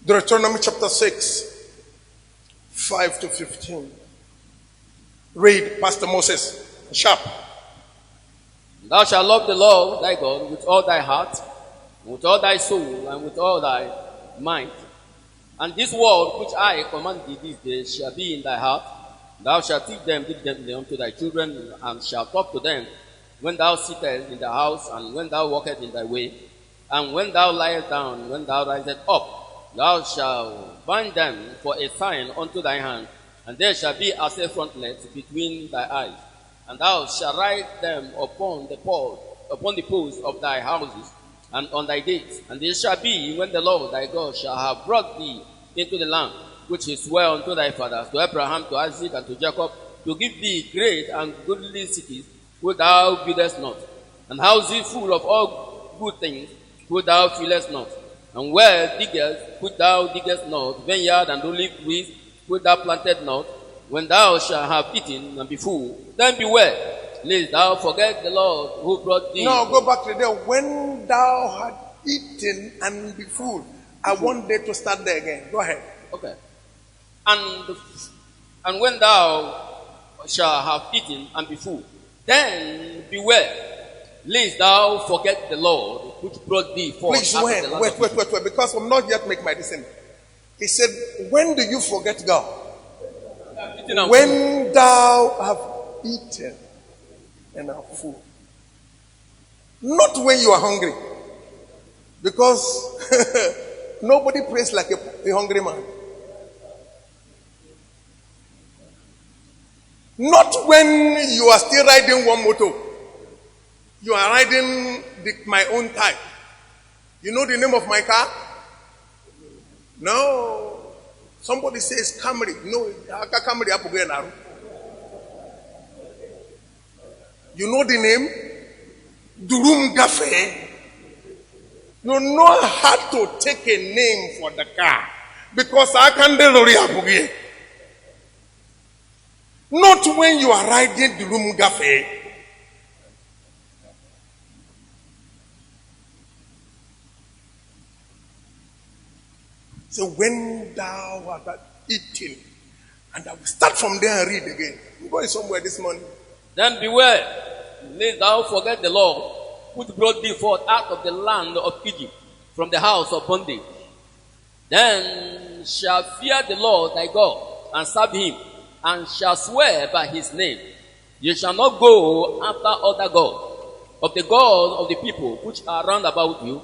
Deuteronomy chapter 6, 5 to 15. Read, Pastor Moses. Sharp. Thou shalt love the Lord thy God with all thy heart, with all thy soul, and with all thy mind. And this word which I command thee this day shall be in thy heart. Thou shalt teach them diligently unto thy children, and shalt talk to them when thou sittest in the house, and when thou walkest in thy way, and when thou liest down, when thou risest up. Thou shalt bind them for a sign unto thy hand, and they shall be as a frontlet between thy eyes. And thou shalt write them upon the posts of thy houses, and on thy gates. And it shall be, when the Lord thy God shall have brought thee into the land which he sware unto thy fathers, to Abraham, to Isaac, and to Jacob, to give thee great and goodly cities, which thou buildest not, and houses full of all good things, which thou fillest not, and well diggest, which thou diggest not, vineyard and olive trees, which thou planted not. When thou shalt have eaten and be full, then beware, lest thou forget the Lord who brought thee. Now go back to there. When thou had eaten and be full. I want there to start there again. Go ahead. Okay. And when thou shalt have eaten and be full, then beware, lest thou forget the Lord which brought thee forth. Please wait, because I'm not yet make my decision. He said, when do you forget God? When thou have eaten and are full. Not when you are hungry. Because nobody prays like a hungry man. Not when you are still riding one motor. You are riding my own type. You know the name of my car? No. Somebody says Camry. No, Camry Apugenaru. You know the name? Durum Gafe. You know how to take a name for the car. Because I can delori Apuge. Not when you are riding Durum Gafe. So when thou art eating, and I will start from there and read again. I'm going somewhere this morning. Then beware, lest thou forget the Lord, which brought thee forth out of the land of Egypt, from the house of bondage. Then shall fear the Lord thy God, and serve him, and shall swear by his name. You shall not go after other gods, of the gods of the people which are round about you.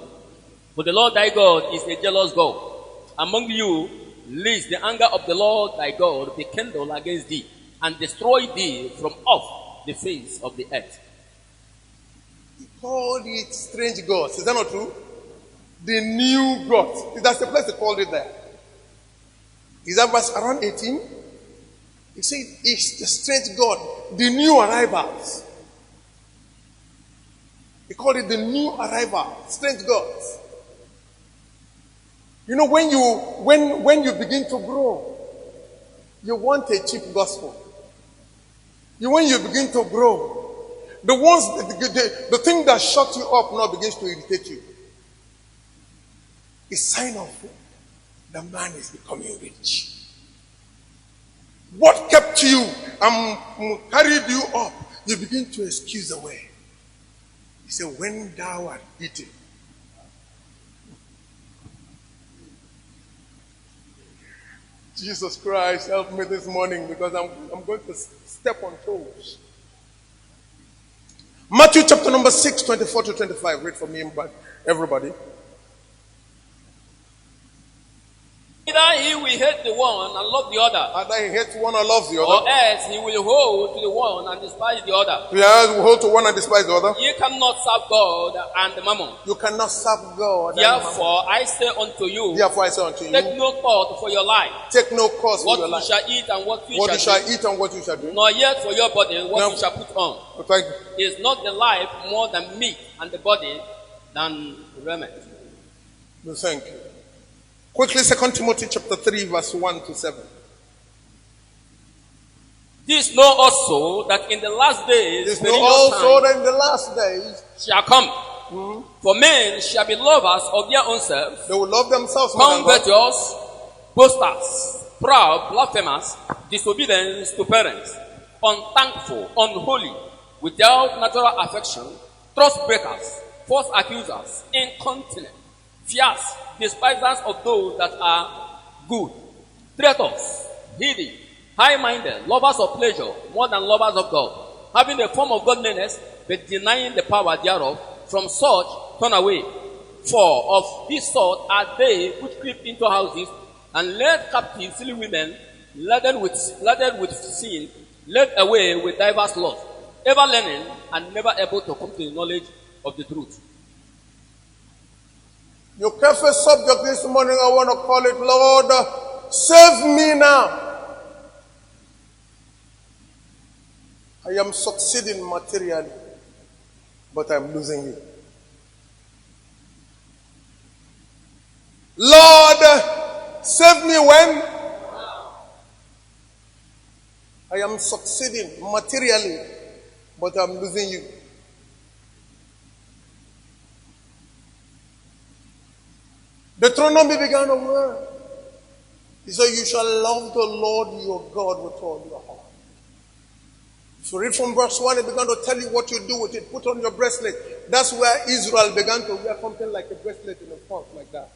For the Lord thy God is a jealous God among you, lest the anger of the Lord thy God be kindled against thee, and destroy thee from off the face of the earth. He called it strange gods. Is that not true? The new gods. That's the place they called it there. Is that verse around 18? He said it's the strange god, the new arrivals. He called it the new arrival, strange gods. You know, when you begin to grow, you want a cheap gospel. When you begin to grow, the thing that shuts you up now begins to irritate you. It's a sign of the man is becoming rich. What kept you and carried you up, you begin to excuse away. He said, when thou art eating. Jesus Christ, help me this morning because I'm going to step on toes. Matthew chapter number 6, 24 to 25. Read for me, everybody. Either he will hate the one and love the other. Either he hates one or loves the other. Or else he will hold to the one and despise the other. Yeah, will hold to one and despise the other. You cannot serve God and mammon. You cannot serve God. Therefore I say unto you. Take no thought for your life. Take no cause for your life. What you shall eat and what you shall eat and what you shall drink. Nor yet for your body what you shall put on. Thank you. Is not the life more than meat, and the body than raiment? Thank you. Quickly, 2 Timothy chapter 3, verse 1 to 7. This know also that in the last days that in the last days shall come For men shall be lovers of their own selves, They will love themselves more than God. covetous, boasters, proud, blasphemers, disobedient to parents, unthankful, unholy, without natural affection, trust breakers, false accusers, incontinent, fierce, despisers of those that are good, traitors, greedy, high-minded, lovers of pleasure more than lovers of God, having a form of godliness, but denying the power thereof. From such turn away. For of this sort are they which creep into houses and led captive silly women, laden with sin, led away with diverse lusts, ever learning and never able to come to the knowledge of the truth. Your careful subject this morning, I want to call it, Lord, save me now. I am succeeding materially, but I'm losing you. Lord, save me when I am succeeding materially, but I'm losing you. Deuteronomy began a word. He said, you shall love the Lord your God with all your heart. If you read from verse 1, it began to tell you what you do with it. Put on your bracelet. That's where Israel began to wear something like a bracelet in a front, like that.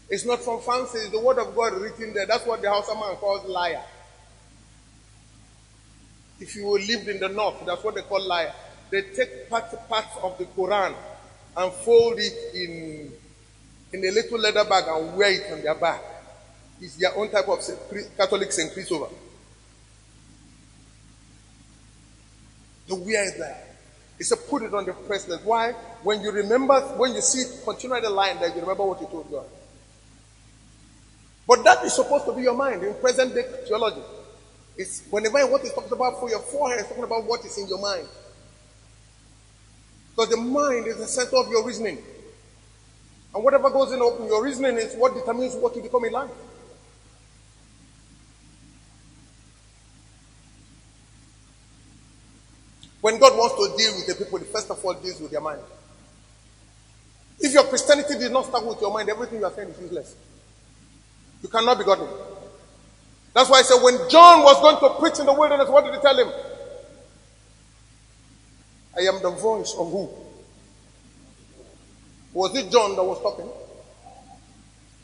It's not from fancy. It's the word of God written there. That's what the Hausa man calls liar. If you lived in the north, that's what they call liar. They take parts of the Quran and fold it in a little leather bag and wear it on their back. It's their own type of Catholic St. Christopher. The wear it there. It's a put it on the bracelet. Why? When you remember, when you see it, continue the line there, you remember what you told God. But that is supposed to be your mind in present day theology. It's whenever what is talking about for your forehead, it's talking about what is in your mind. Because the mind is the center of your reasoning. And whatever goes in your reasoning is what determines what you become in life. When God wants to deal with the people, he first of all deals with their mind. If your Christianity did not start with your mind, everything you are saying is useless. You cannot be godly. That's why I said when John was going to preach in the wilderness, what did he tell him? I am the voice of who? Was it John that was talking?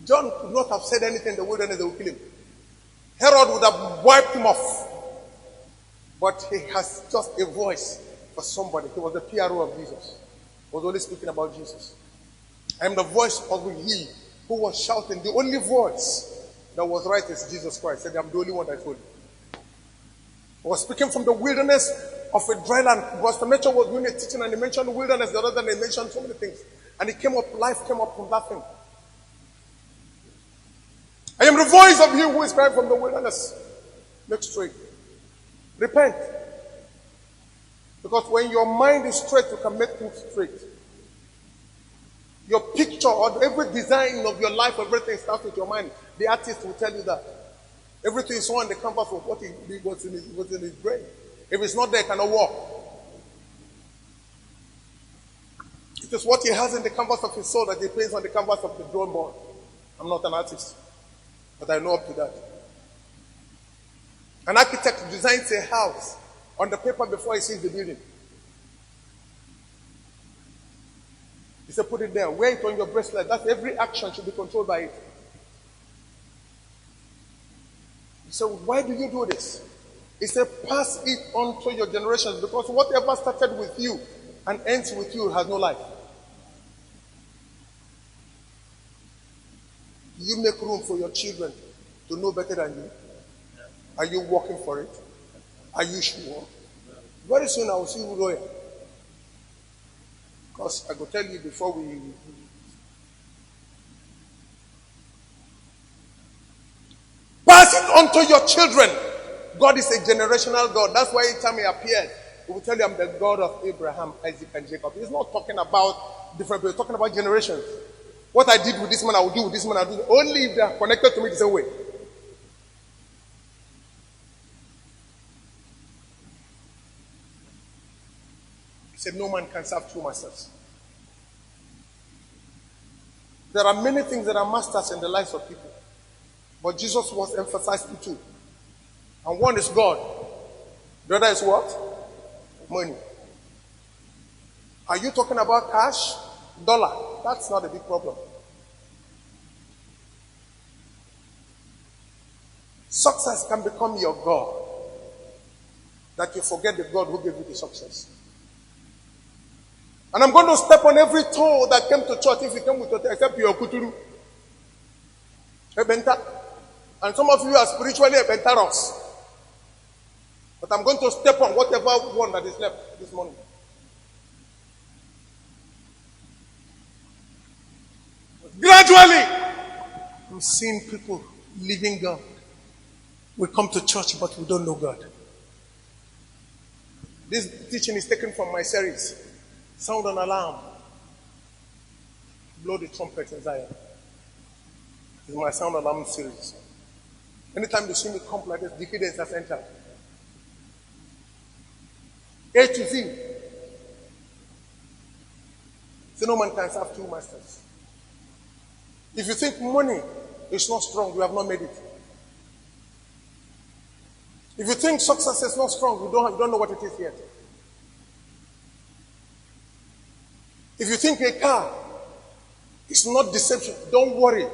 John could not have said anything in the wilderness, they would kill him. Herod would have wiped him off. But he has just a voice for somebody. He was the PRO of Jesus. He was only speaking about Jesus. I am the voice of he who was shouting. The only voice that was right is Jesus Christ. He said, I'm the only one that told you. He was speaking from the wilderness of a dry land. Pastor Mitchell was doing a teaching and he mentioned the wilderness. The other day he mentioned so many things. And it came up, life came up from that thing. I am the voice of him who is crying from the wilderness. Make straight. Repent. Because when your mind is straight, you can make things straight. Your picture or every design of your life, everything starts with your mind. The artist will tell you that. Everything is on the canvas of what's in his brain. If it's not there, it cannot walk. It is what he has in the canvas of his soul that he paints on the canvas of the drawing board. I'm not an artist, but I know up to that. An architect designs a house on the paper before he sees the building. He said, put it there. Wear it on your bracelet. That every action should be controlled by it. He said, why do you do this? He said, pass it on to your generations because whatever started with you and ends with you has no life. Do you make room for your children to know better than you? Are you working for it? Are you sure? Very soon I will see you lawyer. Because I will tell you before we... Pass it on to your children. God is a generational God. That's why each time he appears, he will tell you I'm the God of Abraham, Isaac, and Jacob. He's not talking about different people. He's talking about generations. What I did with this man, I will do with this man. I will do only if they are connected to me the same way. He said, no man can serve two masters. There are many things that are masters in the lives of people. But Jesus was emphasizing two. And one is God. The other is what? Money. Are you talking about cash? Dollar? That's not a big problem. Success can become your God. That you forget the God who gave you the success. And I'm going to step on every toe that came to church if you came with your except your kuturu. Ebenta. And some of you are spiritually ebentaros. But I'm going to step on whatever one that is left this morning. Gradually, I'm seeing people leaving God. We come to church, but we don't know God. This teaching is taken from my series, Sound an Alarm. Blow the trumpet in Zion. It's my Sound Alarm series. Anytime you see me come like this, decadence has entered. A to Z. So no man can serve two masters. If you think money is not strong, you have not made it. If you think success is not strong, you don't know what it is yet. If you think a car is not deception, don't worry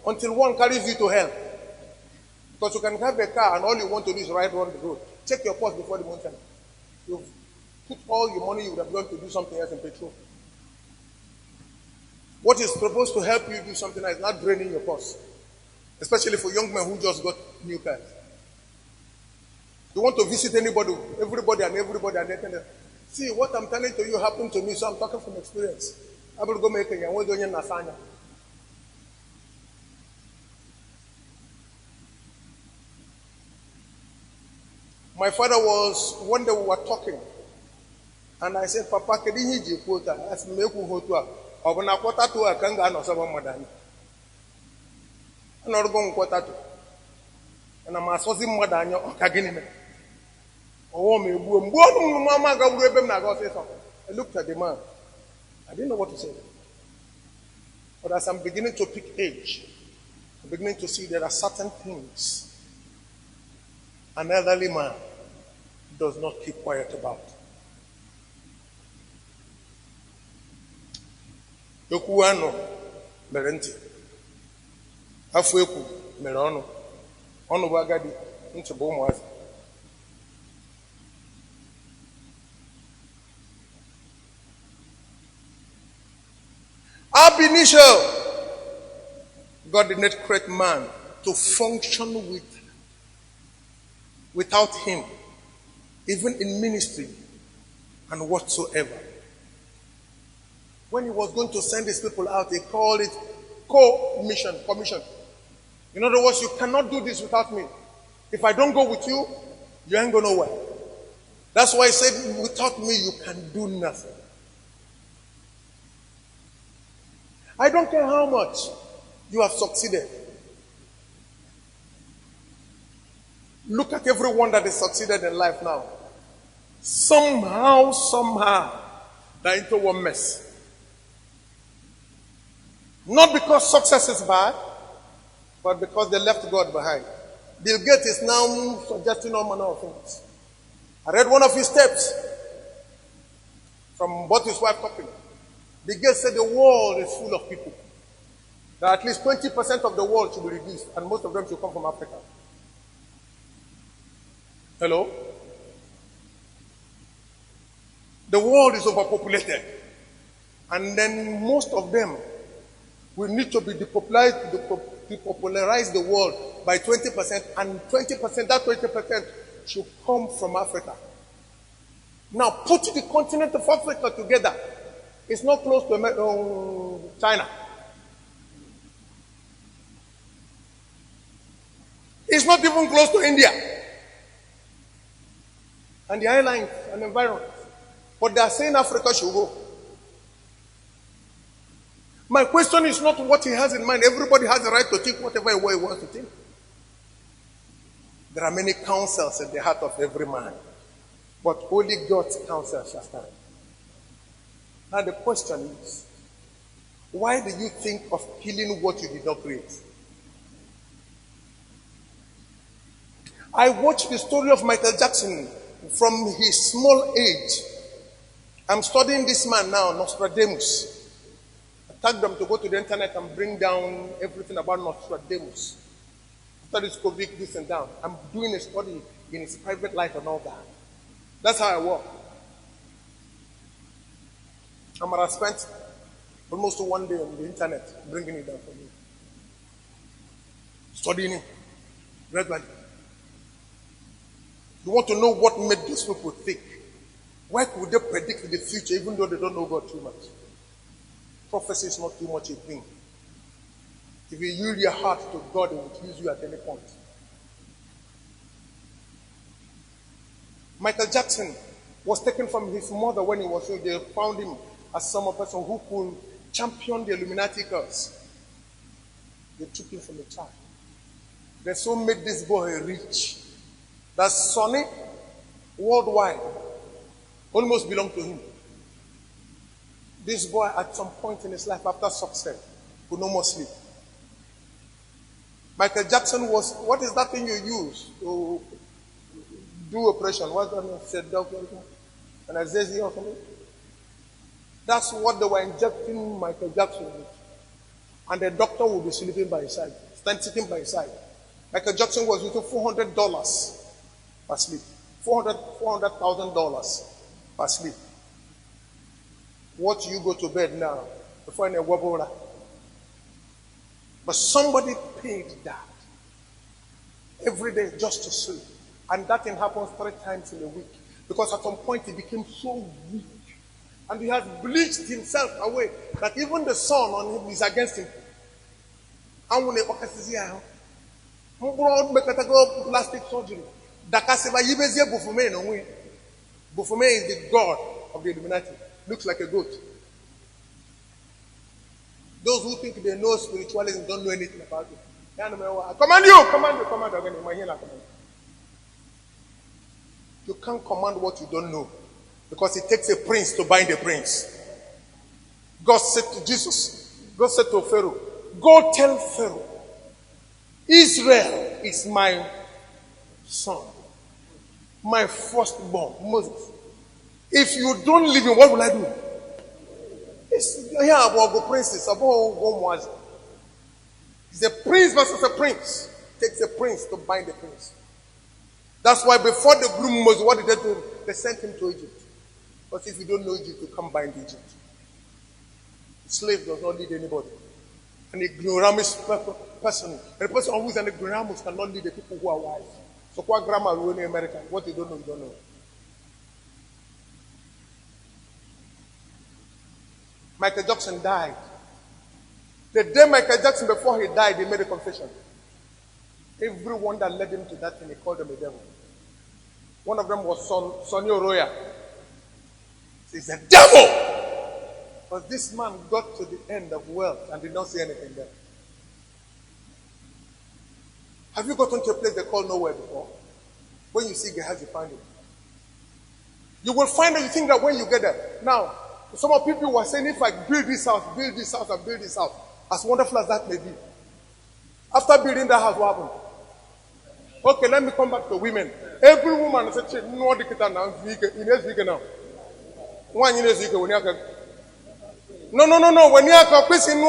until one carries you to hell. Because you can have a car and all you want to do is ride on the road. Check your purse before the mountain. You've put all your money you would have gone to do something else in petrol. What is supposed to help you do something that is not draining your purse. Especially for young men who just got new cars. You want to visit everybody and everything. See, what I'm telling to you happened to me, so I'm talking from experience. I will go make a My father was, one day we were talking, and I said, Papa, can you hear quota? As me ku hotua, obana quota to a kanga no saba madani. And not going quota to. And I'm associating madani or kagini. Oh, me, mama, I looked at the man. I didn't know what to say. But as I'm beginning to pick age, I'm beginning to see there are certain things an elderly man does not keep quiet about. Yokuano merenti. Afueku merono. Ono wagadi into bomwazi. Ab initio, God did not create man to function without him, even in ministry and whatsoever. When he was going to send his people out, he called it commission. In other words, you cannot do this without me. If I don't go with you, you ain't going nowhere. That's why he said, without me, you can do nothing. I don't care how much you have succeeded. Look at everyone that has succeeded in life now. Somehow, they're into one mess. Not because success is bad, but because they left God behind. Bill Gates is now suggesting all manner of things. I read one of his steps from what his wife copied. Bill Gates said the world is full of people. That at least 20% of the world should be reduced, and most of them should come from Africa. Hello? The world is overpopulated. And then most of them will need to be depopularize the world by 20%, and 20%, that 20% should come from Africa. Now put the continent of Africa together. It's not close to China. It's not even close to India. And the islands and environment. But they are saying Africa should go. My question is not what he has in mind. Everybody has the right to think whatever way he wants to think. There are many counsels in the heart of every man. But only God's counsel shall stand. Now the question is, Why do you think of killing what you did not create? I watched the story of Michael Jackson from his small age. I'm studying this man now, Nostradamus. I tagged them to go to the internet and bring down everything about Nostradamus. After this COVID, this and that. I'm doing a study in his private life and all that. That's how I work. I might have spent almost one day on the internet bringing it down for me. Studying it regularly. You want to know what made those people think? Why could they predict the future even though they don't know God too much? Prophecy is not too much a thing. If you yield your heart to God, He will use you at any point. Michael Jackson was taken from his mother when he was young. They found him as some person who could champion the Illuminati cause. They took him from the child. They so made this boy rich that Sonny worldwide almost belonged to him. This boy at some point in his life after success could no more sleep. Michael Jackson was, what is that thing you use to do operation? What's that name? Said doctor and Azazi or something? That's what they were injecting Michael Jackson with. And the doctor would be sleeping by his side, sitting by his side. Michael Jackson was using $400 per sleep. $400,000 per sleep. What you go to bed now before in a wobble. But somebody paid that every day just to sleep. And that thing happens 3 times in a week. Because at some point he became so weak. And he has bleached himself away that even the sun on him is against him. And when plastic surgery. Bufume is the god of the Illuminati. Looks like a goat. Those who think they know spiritualism don't know anything about it. Command you. You can't command what you don't know. Because it takes a prince to bind a prince. God said to Jesus, God said to Pharaoh, go tell Pharaoh, Israel is my son, my firstborn, Moses. If you don't leave him, what will I do? It's here about the princes, about one was. It's a prince versus a prince. It takes a prince to bind a prince. That's why before the bloom Moses, what did they do? They sent him to Egypt. But if you don't know Egypt, you can't bind Egypt. A slave does not lead anybody. An ignoramus person, and a person who is an ignoramus cannot lead the people who are wise. So what grammar will in America? What you don't know, you don't know. Michael Jackson died. The day Michael Jackson, before he died, he made a confession. Everyone that led him to that thing, he called them a devil. One of them was Sonny Oroya. He's a devil! But this man got to the end of wealth and did not see anything there. Have you gotten to a place they call nowhere before? When you see Gehazi, you find it. You will find that you think that when you get there. Now, some of people were saying, if I build this house, and build this house, as wonderful as that may be. After building that house, what happened? Okay, let me come back to women. Every woman said, no, now. No. When you are question,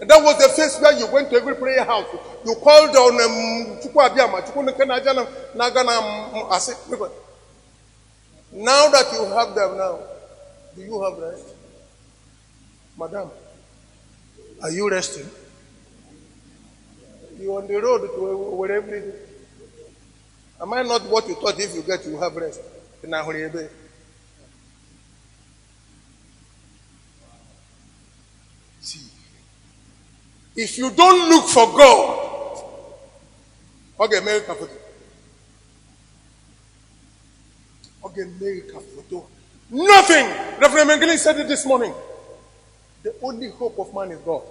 that was the face where you went to every prayer house. You called on now that you have them now, do you have rest? Madam, are you resting? You're on the road to wherever. Am I not what you thought if you get, you have rest? See, if you don't look for God, okay, America photo. Okay, America photo. Nothing. Reverend Mengele said it this morning. The only hope of man is God.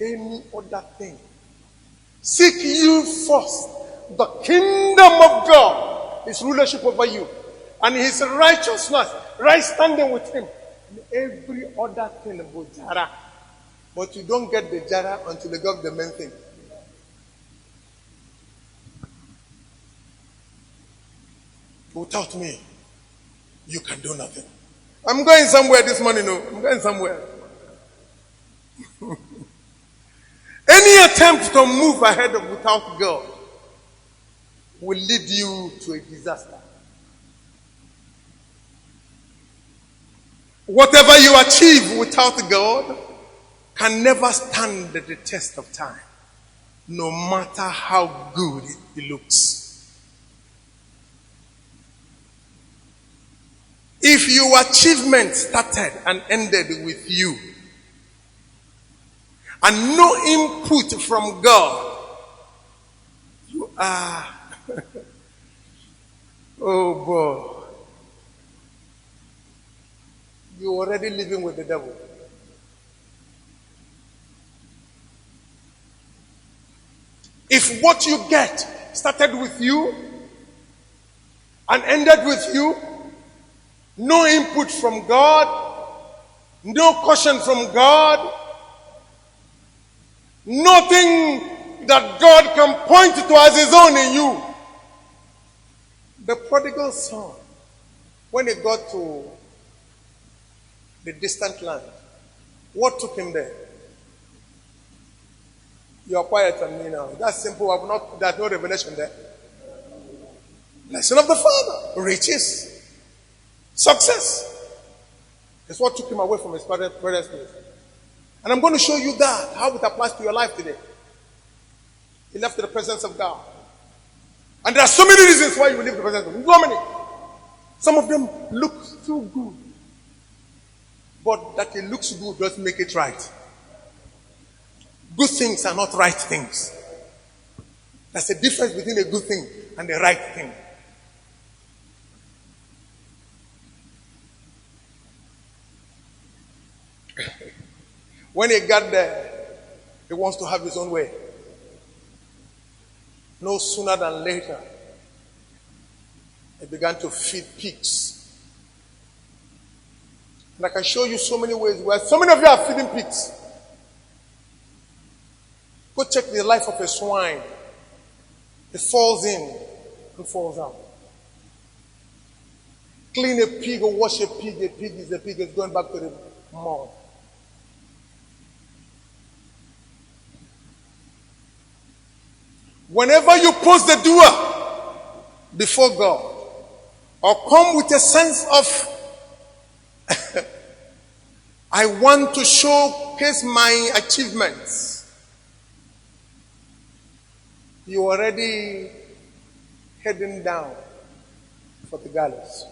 Any other thing. Seek you first the kingdom of God, His rulership over you, and His righteousness, right standing with Him. every other thing about jara. But you don't get the jara until you got the main thing. Without me, you can do nothing. I'm going somewhere this morning. No, I'm going somewhere. Any attempt to move ahead without God will lead you to a disaster. Whatever you achieve without God can never stand the test of time, no matter how good it looks. If your achievement started and ended with you, and no input from God, you are, oh boy, you're already living with the devil. If what you get started with you and ended with you, no input from God, no caution from God, nothing that God can point to as his own in you. The prodigal son, when he got to the distant land, what took him there? You are quiet on me now. That's simple. There's no revelation there. Blessing of the Father, riches, success. That's what took him away from his brother's place. And I'm going to show you that, how it applies to your life today. He left the presence of God. And there are so many reasons why you leave the presence of God. So many. Some of them look so good. But that it looks good doesn't make it right. Good things are not right things. There's a difference between a good thing and a right thing. When he got there, he wants to have his own way. No sooner than later, he began to feed pigs. And I can show you so many ways where so many of you are feeding pigs. Go check the life of a swine. It falls in and falls out. Clean a pig or wash a pig is a pig. It's going back to the mud. Whenever you post the doer before God, or come with a sense of, I want to showcase my achievements, you're already heading down for the gallows.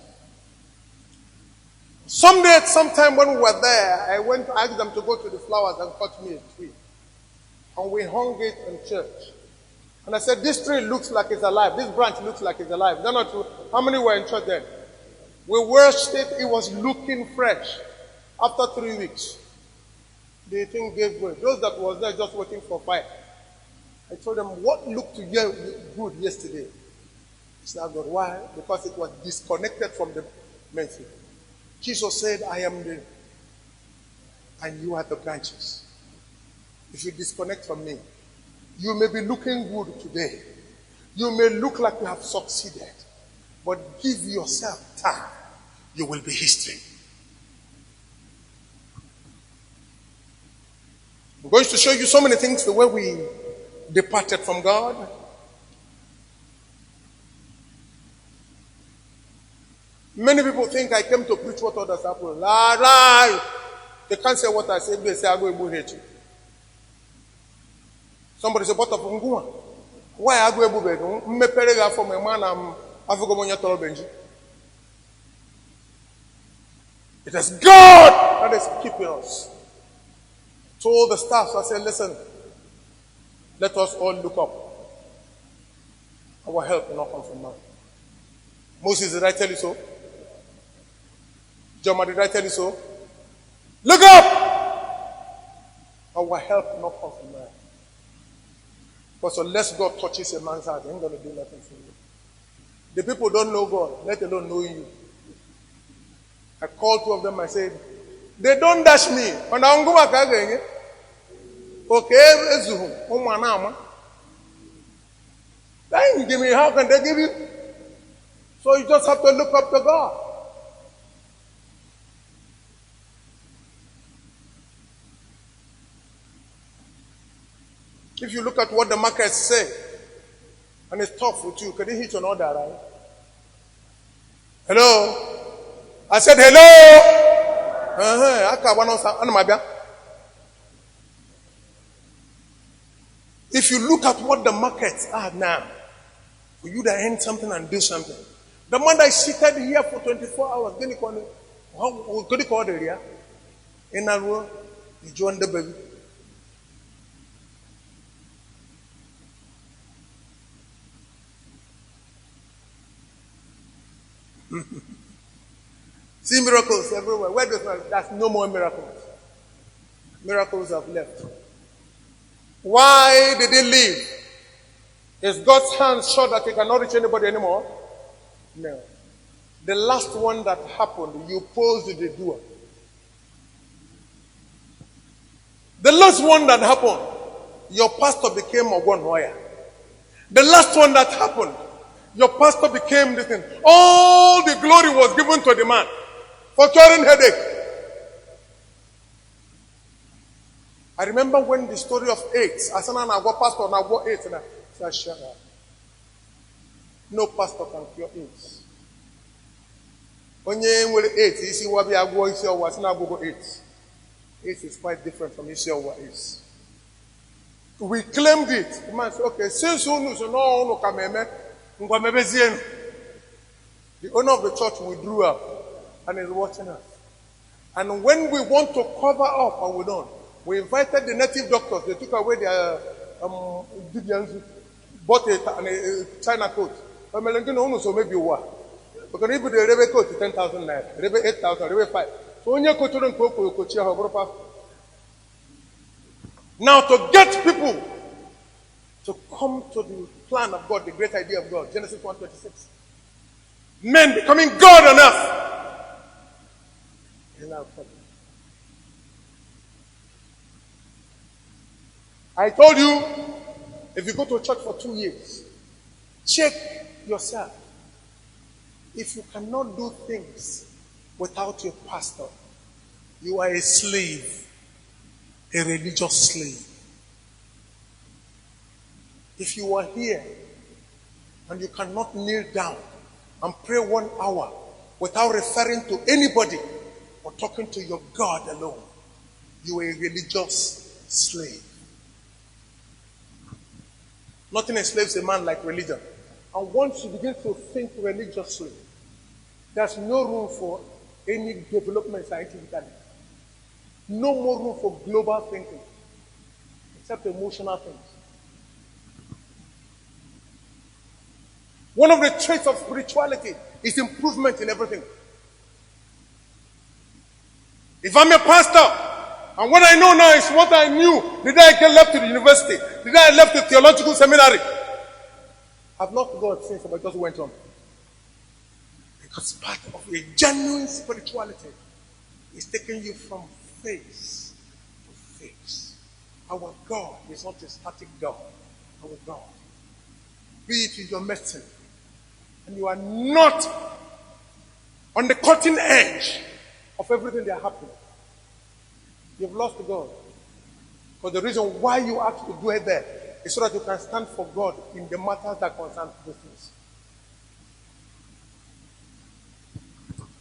Sometime when we were there, I asked them to go to the flowers and cut me a tree. And we hung it in church. And I said, this tree looks like it's alive. This branch looks like it's alive. Is that not true? How many were in church then? We washed it. It was looking fresh. After 3 weeks, the thing gave way. Those that was there just waiting for fire. I told them, what looked to you good yesterday? It's not good. Why? Because it was disconnected from the main thing. Jesus said, I am the, and you are the branches. If you disconnect from me, you may be looking good today. You may look like you have succeeded. But give yourself time. You will be history. I'm going to show you so many things the way we departed from God. Many people think I came to preach what others have. They can't say what I say. They say I go and hate you. Somebody said, "What of Ngua? Why I go and bed? Me perega for my man. I'm Afugomonya Toro Benji." It is God that is keeping us. Told the staff, I said, "Listen, let us all look up. Our help will not come from man." Moses, did I tell you so? Joma, did I tell you so? Look up! Our help will not come from man. Because unless God touches a man's heart, he ain't going to do nothing for you. The people don't know God, let alone know you. I called two of them, I said, They don't dash me. And I'm going back again. Okay, then give me, how can they give you? So you just have to look up to God. If you look at what the markets say, and it's tough with you, can you hit your order, right? Hello? I said hello. If you look at what the markets are now, for you to earn something and do something. The man that is seated here for 24 hours, then you call the area. In a row, you join the baby. See miracles everywhere. Where there's no more miracles. Miracles have left. Why did they leave? Is God's hand short that he cannot reach anybody anymore? No. The last one that happened, you posed the doer. The last one that happened, your pastor became a one lawyer. The last one that happened, your pastor became this thing. All the glory was given to the man for curing headache. I remember when the story of AIDS, I said, I got pastor, and I got AIDS, and I said, shut up. No pastor can cure AIDS. When you with AIDS, you see what we are going to was not go AIDS. AIDS is quite different from issue what is. We claimed it. The man said, okay, since you know, no, come the owner of the church withdrew up and is watching us. And when we want to cover up and we don't, we invited the native doctors. They took away their bought a China coat. So maybe what? Because if the Rebbe coat 10,000 naira, Rebbe 8,000, Rebbe 5. So when you go to the now to get people to come to the plan of God, the great idea of God, Genesis 1:26. Men becoming God on earth. I told you, if you go to a church for 2 years, check yourself. If you cannot do things without your pastor, you are a slave, a religious slave. If you are here and you cannot kneel down and pray 1 hour without referring to anybody or talking to your God alone, you are a religious slave. Nothing enslaves a man like religion. And once you begin to think religiously, there's no room for any development scientifically. No more room for global thinking, except emotional things. One of the traits of spirituality is improvement in everything. If I'm a pastor, and what I know now is what I knew the day I get left to the university, the day I left the theological seminary, I've not God since, but just went on. Because part of a genuine spirituality is taking you from faith to faith. Our God is not a static God. Our God. Be it in your medicine. And you are not on the cutting edge of everything that happening. You've lost God. Because the reason why you have to do it there is so that you can stand for God in the matters that concern those things.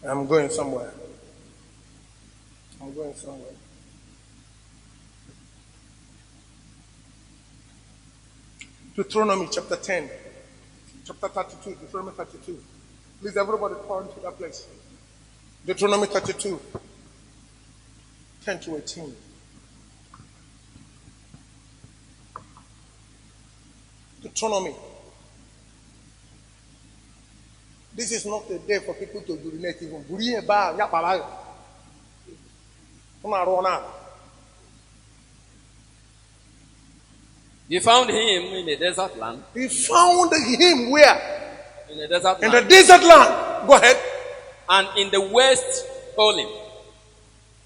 I'm going somewhere. I'm going somewhere. Deuteronomy chapter 10. Chapter 32. Deuteronomy 32. Please, everybody turn to that place. Deuteronomy 32. 10 to 18. Deuteronomy. This is not a day for people to urinate even. You found him in the desert land. He found him where? In the desert land. In the desert land. Go ahead. And in the west told him.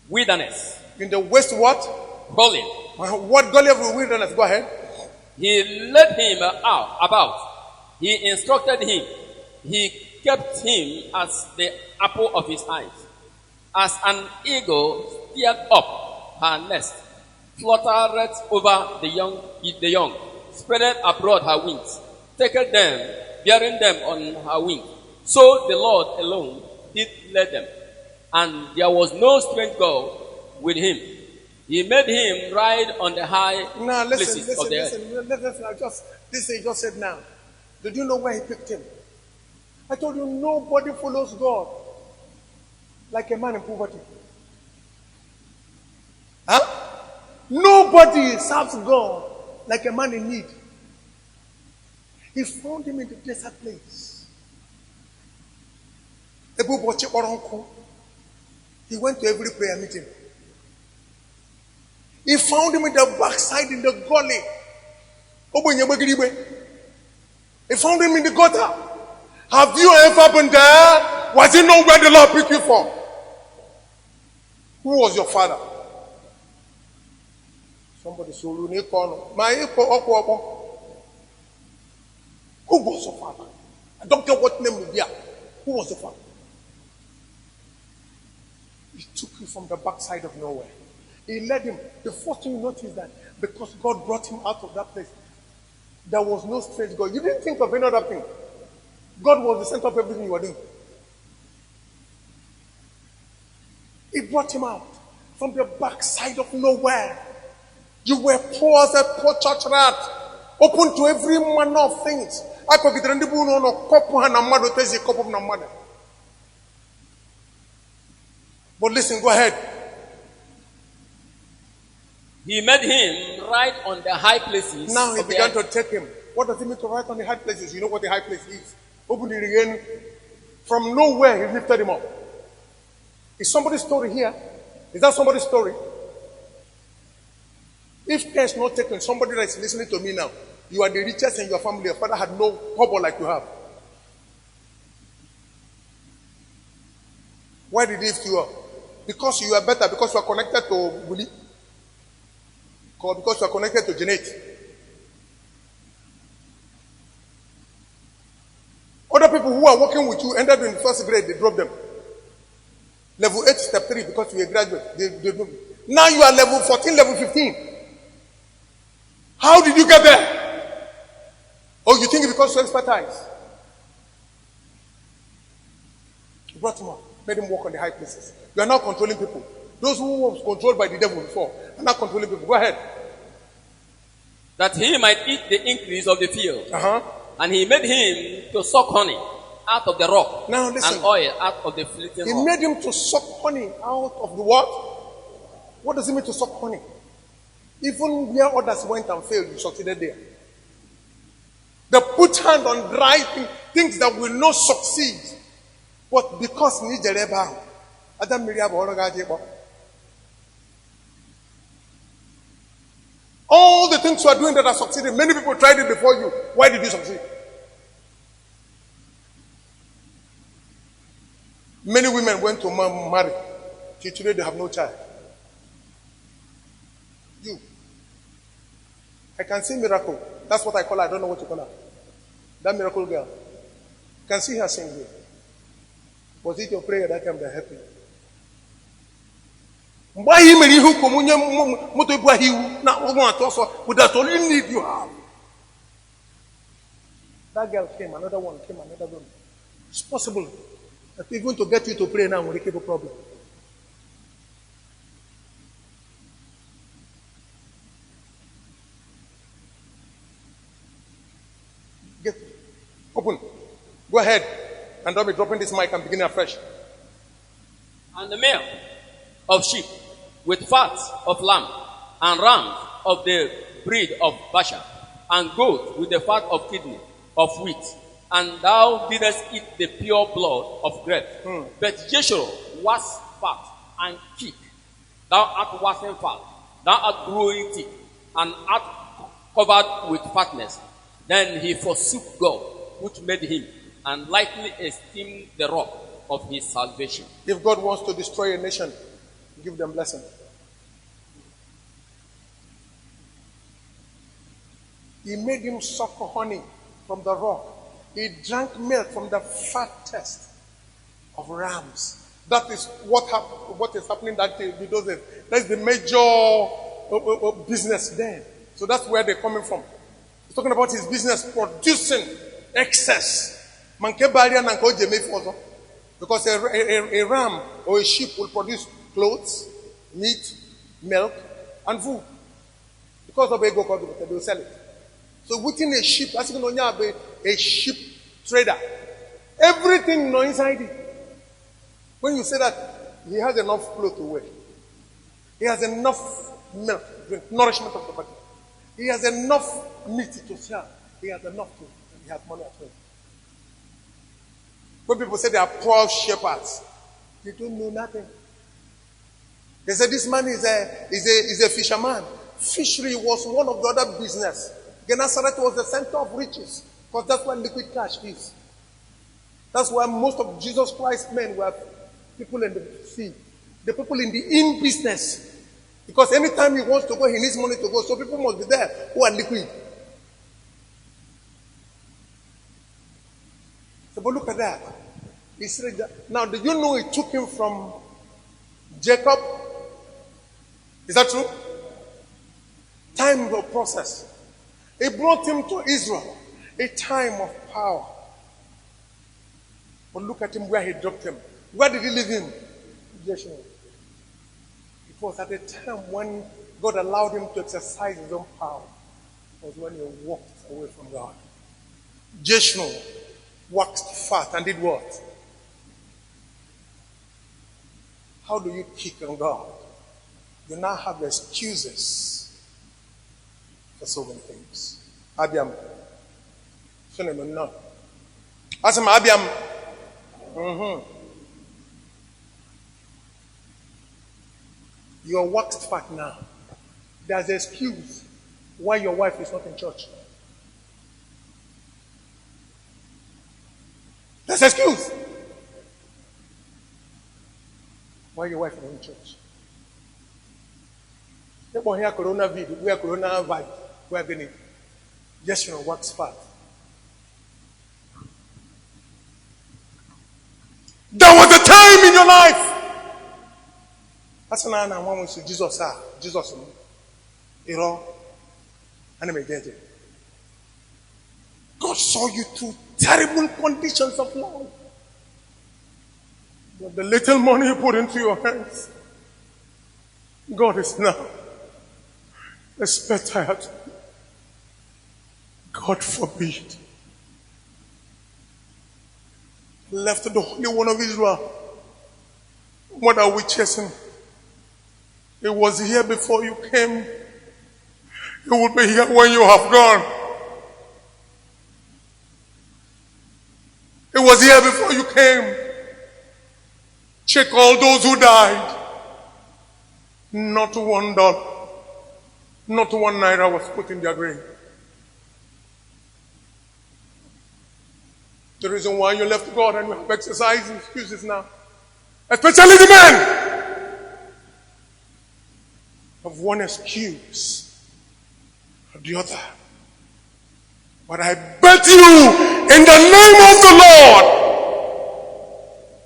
wilderness, In the waste what? calling. What gully of the wilderness? Go ahead. He led him about. He instructed him. He kept him as the apple of his eyes. As an eagle steered up her nest, fluttered over the young, spread abroad her wings, taken them, bearing them on her wings. So the Lord alone did lead them, and there was no strange God with him. He made him ride on the high Now places of the earth. listen. This he just said now. Did you know where he picked him? I told you nobody follows God like a man in poverty. Huh? Nobody serves God like a man in need. He found him in the desert place. He went to every prayer meeting. He found him in the backside in the gully. He found him in the gutter. Have you ever been there? Was it not where the Lord picked you from? Who was your father? Somebody so unique. Who was your father? I don't care what name you be. Who was your father? He took you from the backside of nowhere. He led him. The first thing you notice is that because God brought him out of that place, there was no strange God. You didn't think of any other thing. God was the center of everything you were doing. He brought him out from the backside of nowhere. You were poor as a poor church rat, open to every manner of things. But listen, go ahead. He made him ride on the high places. Now he began to take him. What does it mean to ride on the high places? You know what the high place is. Open it again. From nowhere, he lifted him up. Is somebody's story here? Is that somebody's story? If care is not taken, somebody that is listening to me now, you are the richest in your family. Your father had no kobo like you have. Why did he lift you up? Because you are better, because you are connected to Willie, or because you are connected to Janet. Other people who are working with you ended in first grade, they dropped them. Level 8, step 3, because you are a graduate. They dropped them. Now you are level 14, level 15. How did you get there? Oh, you think because you expertise? You brought him up, made him walk on the high places. You are now controlling people. Those who were controlled by the devil before are now controlling people. Go ahead. That he might eat the increase of the field. Uh-huh. And he made him to suck honey out of the rock. Now listen. And oil out of the fleeting He rock. made him to suck honey out of the what? What does it mean to suck honey? Even where others went and failed, you succeeded there. They put hand on dry things that will not succeed. But because all the things you are doing that are succeeding, many people tried it before you. Why did you succeed? Many women went to marry. Till today they have no child. You. I can see miracle. That's what I call her. I don't know what to call her. That miracle girl. I can see her sing here. Was it your prayer that time that helped you? Why you marry who come with that's all you need you have. That girl came, another one came, another one. It's possible that even to get you to pray now will keep a problem. Get open. Go ahead. And don't be dropping this mic and beginning afresh. And the male of sheep with fat of lamb, and rams of the breed of Bashan, and goat with the fat of kidney of wheat. And thou didst eat the pure blood of grape. But Jeshurun was fat and thick. Thou art waxen fat. Thou art growing thick, and art covered with fatness. Then he forsook God, which made him, and lightly esteemed the rock of his salvation. If God wants to destroy a nation, Give them blessing. He made him suck honey from the rock. He drank milk from the fattest of rams. That is what is happening that day. That's the major business there. So that's where they're coming from. He's talking about his business producing excess. Because a ram or a sheep will produce clothes, meat, milk, and food. Because of ego, they will sell it. So within a sheep, that's going to be a sheep trader. Everything no inside it. When you say that he has enough clothes to wear, he has enough milk, drink, nourishment of the body, he has enough meat to sell, he has enough to, he has money at home. When people say they are poor shepherds, they don't know nothing. They say this man is a fisherman. Fishery was one of the other business. Gennesaret was the center of riches, because that's where liquid cash is. That's why most of Jesus Christ's men were people in the sea, the people in the inn business. Because anytime he wants to go, he needs money to go, so people must be there who are liquid. So, but look at that. He said that. Now, did you know it took him from Jacob? Is that true? Time of process. It brought him to Israel, a time of power. But look at him where he dropped him. Where did he leave him? Joshua. It was at a time when God allowed him to exercise his own power. It was when he walked away from God. Joshua waxed fat and did what? How do you pick on God? You now have excuses for so many things. Abiam. Solomon, no. Asam Abiam. You are waxed fat now. There's an excuse why your wife is not in church. There's an excuse why your wife is not in church. People hear corona video, we are corona vibe, we are getting just wax fat. There was a time in your life. That's why I want to Jesus. Jesus, you know, God saw you through terrible conditions of life. But the little money you put into your hands, God is now expected. God forbid. Left the Holy One of Israel. What are we chasing? It was here before you came. It will be here when you have gone. It was here before you came. Check all those who died. Not $1, not $1 was put in their grave. The reason why you left God and you have exercised excuses now, especially the men, of one excuse or the other. But I bet you, in the name of the Lord,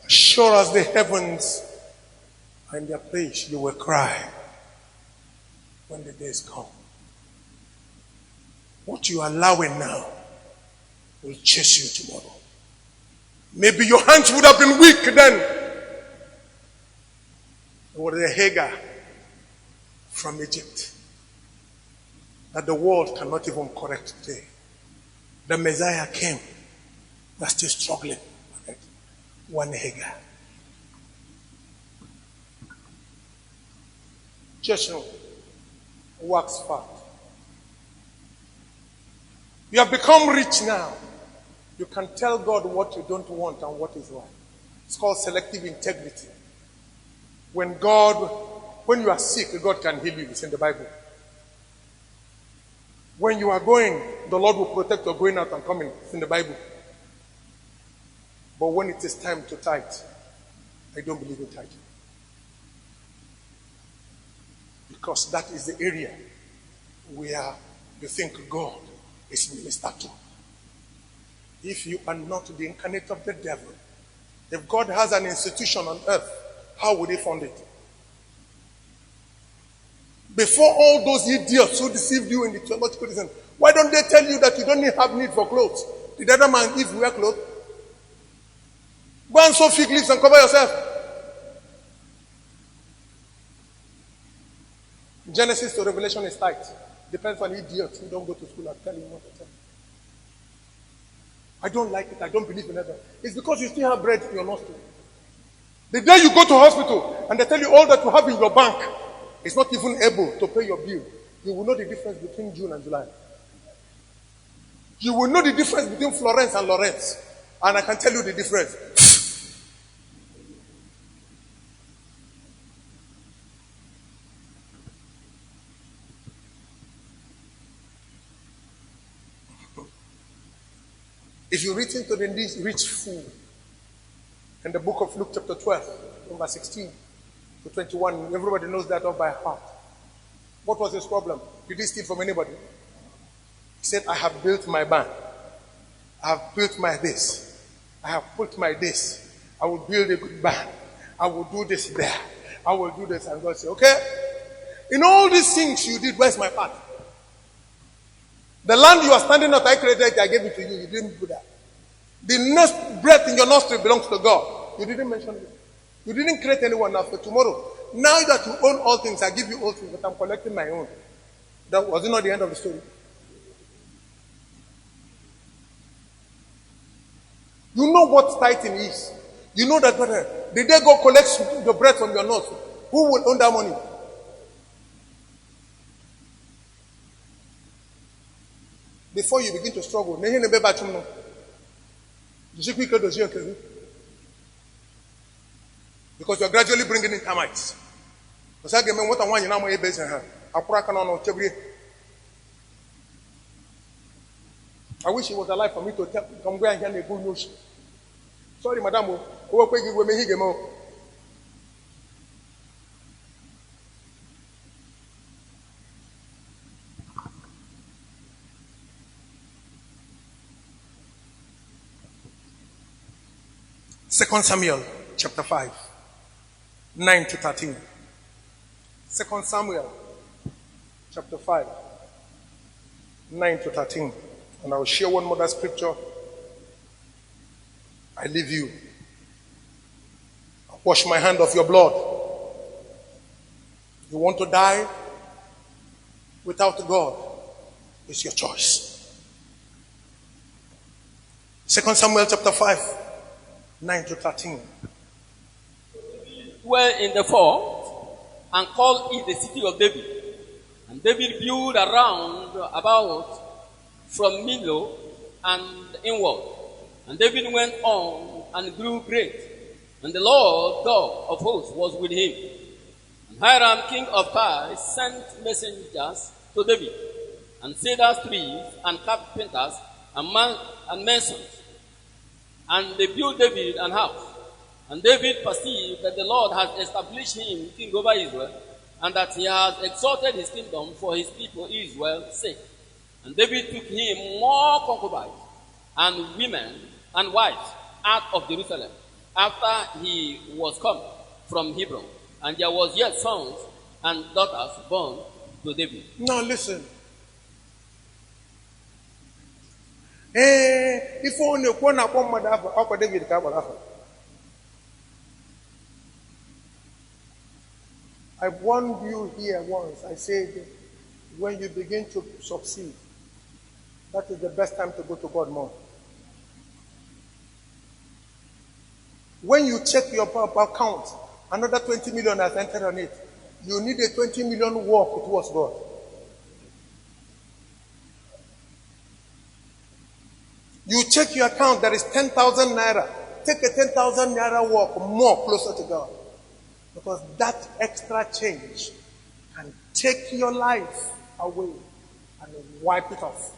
as sure as the heavens are in their place, you will cry when the days come. What you are allowing now will chase you tomorrow. Maybe your hands would have been weak then. Or the Hagar from Egypt that the world cannot even correct today. The Messiah came. We are still struggling with it. One Hagar. Just wax fat. You have become rich now. You can tell God what you don't want and what is right. It's called selective integrity. When you are sick, God can heal you. It's in the Bible. When you are going, the Lord will protect your going out and coming. It's in the Bible. But when it is time to tithe, I don't believe in tithing. Because that is the area where you think God is ministered to. If you are not the incarnate of the devil, if God has an institution on earth, how would he fund it? Before all those idiots who deceived you in the theological reason, why don't they tell you that you don't have need for clothes? Did Adam and Eve wear clothes? Go and sew fig leaves and cover yourself. Genesis to Revelation is tight. Depends on idiots who don't go to school and tell you what to tell. I don't like it. I don't believe in it. It's because you still have bread in your nostril. The day you go to hospital and they tell you all that you have in your bank is not even able to pay your bill, you will know the difference between June and July. You will know the difference between Florence and Lawrence. And I can tell you the difference. If you read into the rich fool in the book of Luke chapter 12, verse 16 to 21, everybody knows that off by heart. What was his problem? Did he steal from anybody? He said, I have built my barn. I have built my this. I have put my this. I will build a good barn. I will do this there. I will do this. And God said, okay. In all these things you did, where's my part? The land you are standing on, I created it, I gave it to you. You didn't do that. The next breath in your nostril belongs to God. You didn't mention it. You didn't create anyone else for tomorrow. Now that you own all things, I give you all things, but I'm collecting my own. That was it not the end of the story? You know what tithing is. You know that the day God collects the bread from your nose, who will own that money? Before you begin to struggle, because you're gradually bringing in termites. I wish he was alive for me to tell come go and hear good news. Sorry, madam. Second Samuel chapter 5, 9 to 13. Second Samuel chapter 5, 9 to 13. And I will share one more scripture. I leave you. I'll wash my hand of your blood. You want to die without God? It's your choice. Second Samuel chapter 5, 9 to 13. Dwell in the fort and call it the city of David. And David built around about from Milo and inward. And David went on and grew great. And the Lord God of hosts was with him. And Hiram king of Tyre sent messengers to David, and cedar trees, and carpenters, and masons. And they built David an house. And David perceived that the Lord has established him king over Israel, and that he has exalted his kingdom for his people Israel's sake. And David took him more concubines and women and wives out of Jerusalem after he was come from Hebron. And there was yet sons and daughters born to David. Now listen. If only one upon Mother David Kabalafa. I warned you here once. I said, when you begin to succeed, that is the best time to go to God more. When you check your account, another 20 million has entered on it. You need a 20 million walk towards God. You check your account, there is 10,000 naira. Take a 10,000 naira walk more closer to God. Because that extra change can take your life away and wipe it off.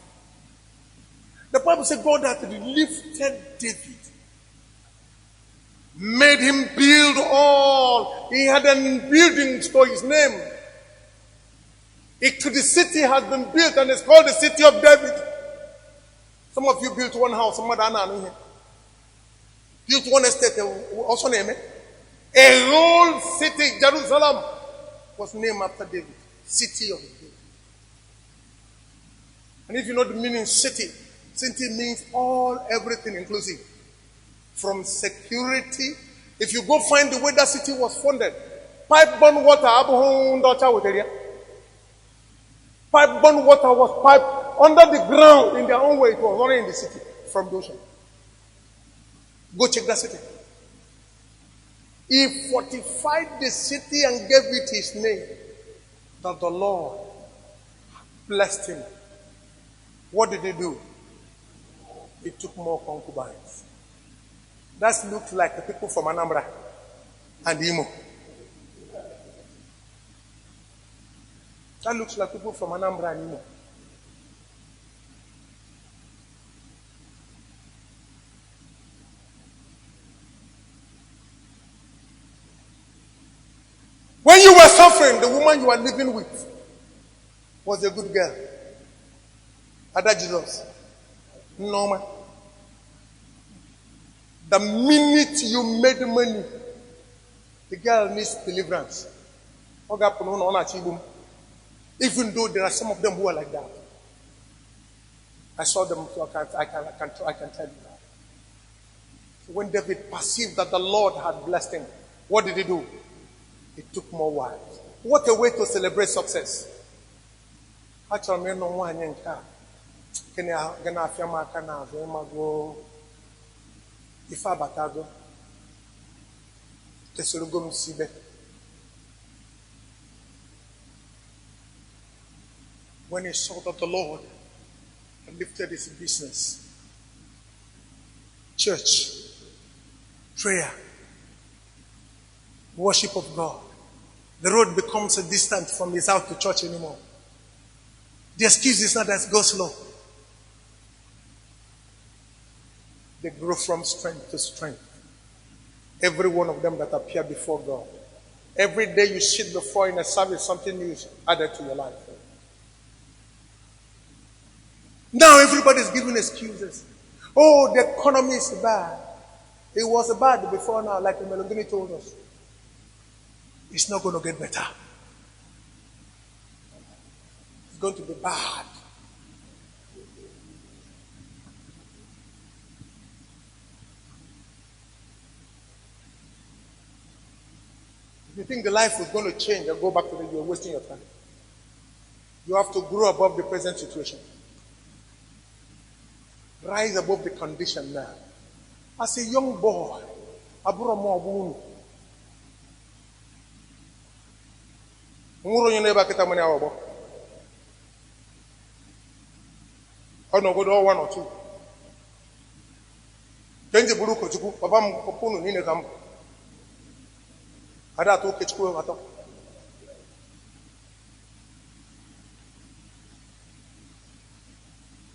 The Bible says God had lifted David, made him build all. He had a building to his name. The city has been built and it's called the city of David. Some of you built one house, some other here. Built one estate, also name it. A whole city, Jerusalem, was named after David. City of David. And if you know the meaning city means everything inclusive. From security. If you go find the way that city was founded, pipe-borne water, pipe-borne water was piped under the ground in their own way. It was only in the city from the ocean. Go check that city. He fortified the city and gave it his name, that the Lord blessed him. What did he do? He took more concubines. That looks like the people from Anambra and Imo. That looks like people from Anambra and Imo. When you were suffering, the woman you were living with was a good girl. Ada Jesus. Normal. The minute you made money, the girl needs deliverance. Even though there are some of them who are like that. I saw them, so I can tell you that. So when David perceived that the Lord had blessed him, what did he do? He took more wives. What a way to celebrate success. Ifa batago tesorogom sibe. When he saw that the Lord had lifted his business, church, prayer, worship of God, the road becomes a distance from his house to church anymore. The excuse is not that go slow. They grow from strength to strength. Every one of them that appear before God. Every day you sit before in a service, something new is added to your life. Now everybody is giving excuses. Oh, the economy is bad. It was bad before now, like the Melodini told us. It's not going to get better. It's going to be bad. If you think the life is going to change and go back to you're wasting your time. You have to grow above the present situation. Rise above the condition now. As a young boy, one or two.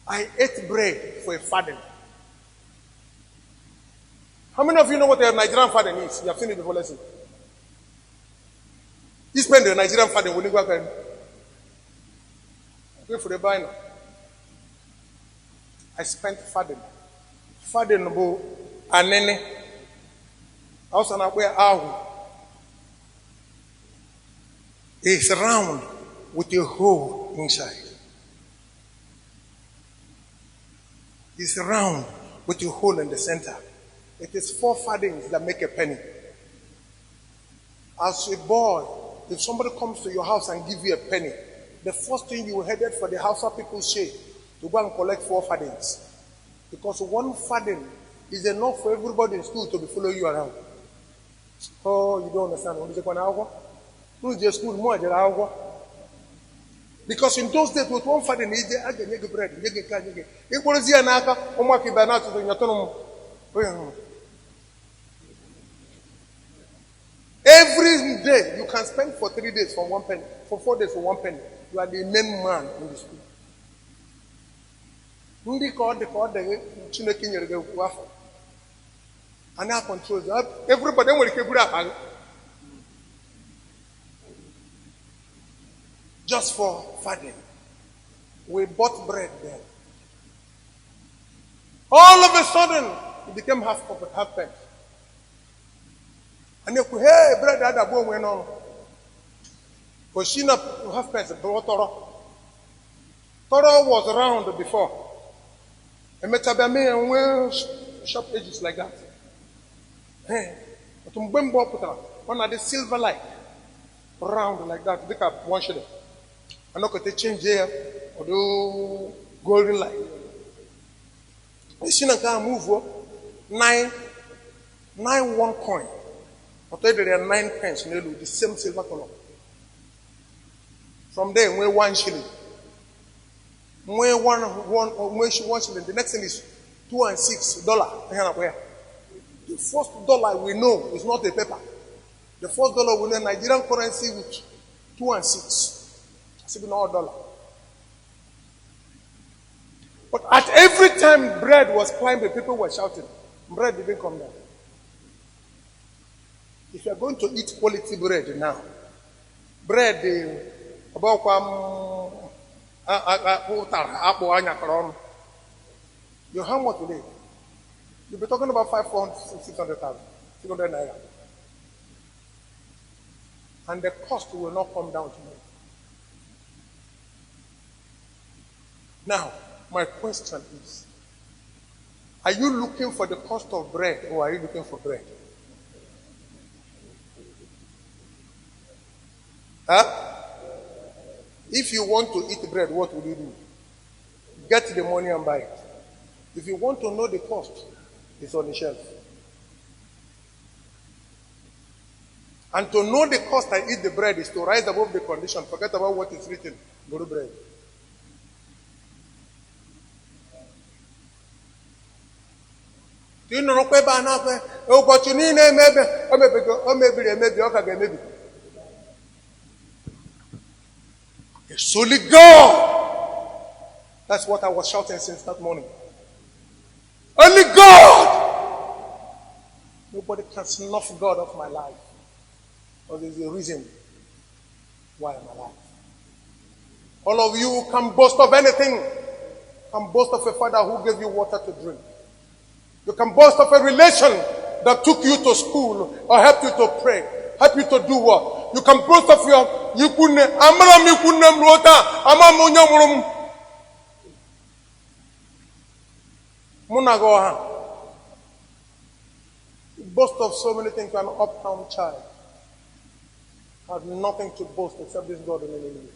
I ate bread for a faden. How many of you know what a Nigerian faden is? You have seen it before, lesson. You spend the Nigerian faden when you go and pay for the buy. I spent faden. Faden bo anene. Also na where ahu. It's round with a hole inside. It's round with a hole in the center. It is 4 fardings that make a penny. As a boy, if somebody comes to your house and give you a penny, the first thing you headed for the house of people say to go and collect 4 fardings. Because 1 farding is enough for everybody in school to be following you around. Oh, you don't understand. Who's your school more than our? Because in those days, with 1 farding, I get bread. It was the anaka, Omaki Banatu in your Every day you can spend for 3 days for 1 penny, for 4 days for 1 penny. You are the main man in the school. Who called the Chineke waffle. And now controls everybody will keep it up. just for fatting. We bought bread then. All of a sudden, it became half pence. And you could hey, bread that I went on. Because she not half pence, brought Toro. Toro was around before. And metabame and wear sharp edges like that. Hey, but one of the silver light, round like that, look up 1 shilling. I'm not going to change here or do golden light. You see, I can move 9 1 coin. But there are 9 pence, the same silver color. From there, we 1 shilling. We 1 shilling. The next thing is $2 and $6. The first dollar we know is not a paper. The first dollar we know Nigerian currency with 2 and 6. It's even all dollar. But at every time bread was climbing, people were shouting. Bread didn't come down. If you are going to eat quality bread now, bread about you how much today? You'll be talking about 500, 600,000, 600 naira. And the cost will not come down to you. Now, my question is, are you looking for the cost of bread or are you looking for bread? Huh? If you want to eat bread, what will you do? Get the money and buy it. If you want to know the cost, it's on the shelf. And to know the cost I eat the bread is to rise above the condition. Forget about what is written. Go to bread. Do you know what maybe? A solid God. That's what I was shouting since that morning. Only God. Nobody can snuff God off my life. Because there's a reason why I'm alive. All of you can boast of anything. Can boast of a father who gave you water to drink. You can boast of a relation that took you to school or helped you to pray, helped you to do what? You can boast of your boast of so many things. You are an uptown child. I have nothing to boast except this God in me.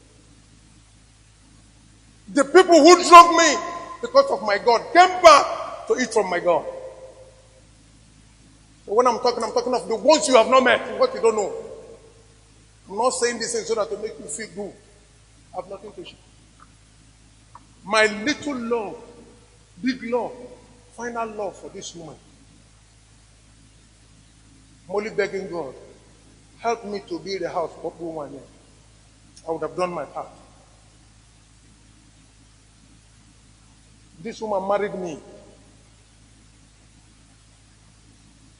The people who drove me because of my God came back to eat from my God. So when I'm talking of the ones you have not met, what you don't know. I'm not saying this so that to make you feel good. I have nothing to show. My little love, big love, final love for this woman. I'm only begging God, help me to build a house for woman. I would have done my part. This woman married me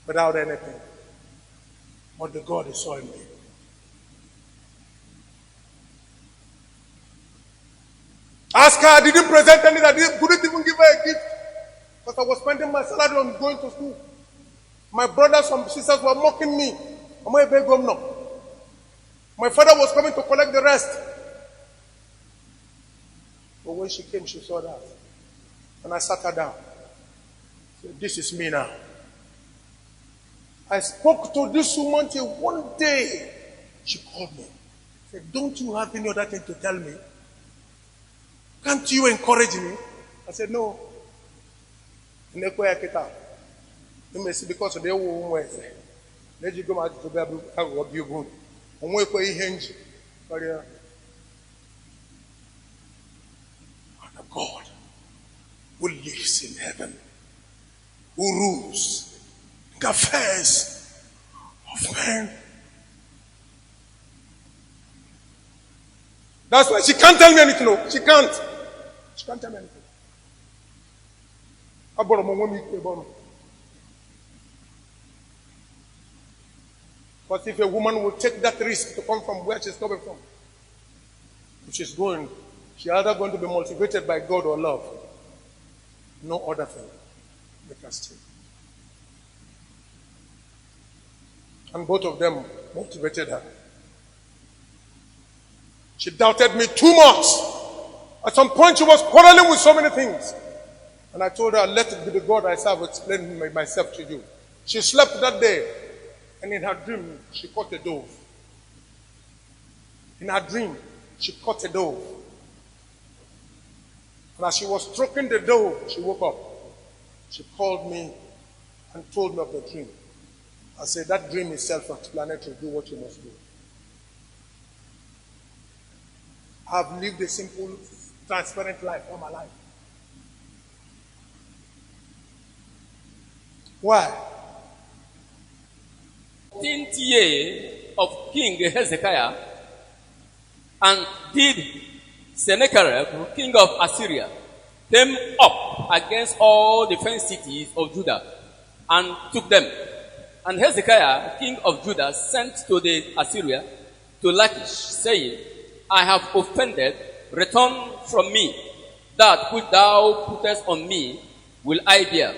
without anything. But the God is showing me. Ask her, I didn't present anything. I couldn't even give her a gift. Because I was spending my salary on going to school. My brothers and sisters were mocking me. My father was coming to collect the rest. But when she came, she saw that. And I sat her down. I said, this is me now. I spoke to this woman till one day she called me. Said, don't you have any other thing to tell me? Can't you encourage me? I said, no. Because of the woman, let you go out to the you God who lives in heaven, who rules the affairs of men. That's why she can't tell me anything. No, she can't. She can't tell me anything. But if a woman will take that risk to come from where she's coming from, If she's going, she's either going to be motivated by God or love. No other thing. Make her stay. And both of them motivated her. She doubted me too much. At some point, she was quarreling with so many things. And I told her, let it be the God I serve, explain myself to you. She slept that day, and in her dream, she caught a dove. In her dream, she caught a dove. And as she was stroking the dove, she woke up. She called me and told me of the dream. I said, that dream is self-explanatory. Do what you must do. I've lived a simple, transparent life all my life. Why? 14th year of King Hezekiah, and did Sennacherib, king of Assyria, came up against all the fenced cities of Judah and took them. And Hezekiah, king of Judah, sent to the Assyria to Lachish, saying, I have offended, return from me. That which thou puttest on me will I bear.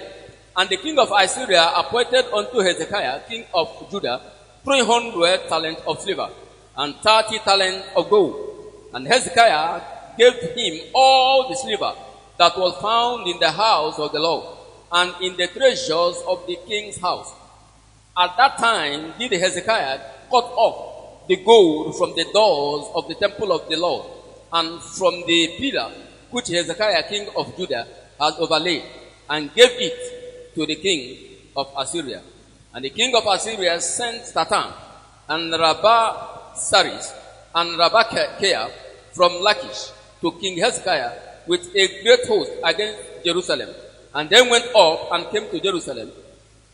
And the king of Assyria appointed unto Hezekiah, king of Judah, 300 talents of silver, and 30 talents of gold. And Hezekiah gave him all the silver that was found in the house of the Lord, and in the treasures of the king's house. At that time did Hezekiah cut off the gold from the doors of the temple of the Lord, and from the pillar which Hezekiah king of Judah had overlaid, and gave it to the king of Assyria. And the king of Assyria sent Tatan and Rabsaris and Rabakeh from Lachish to King Hezekiah with a great host against Jerusalem, and then went up and came to Jerusalem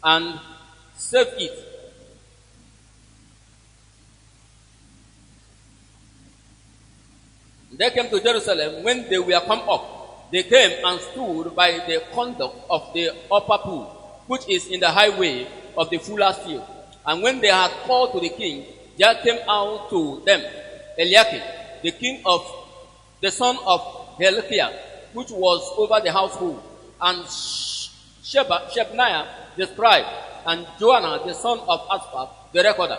and saved it. They came to Jerusalem. When they were come up, they came and stood by the conduct of the upper pool, which is in the highway of the fuller's field. And when they had called to the king, there came out to them Eliakim, the son of Hilkiah, which was over the household, and Shebaniah the scribe, and Joanna the son of Asaph the recorder.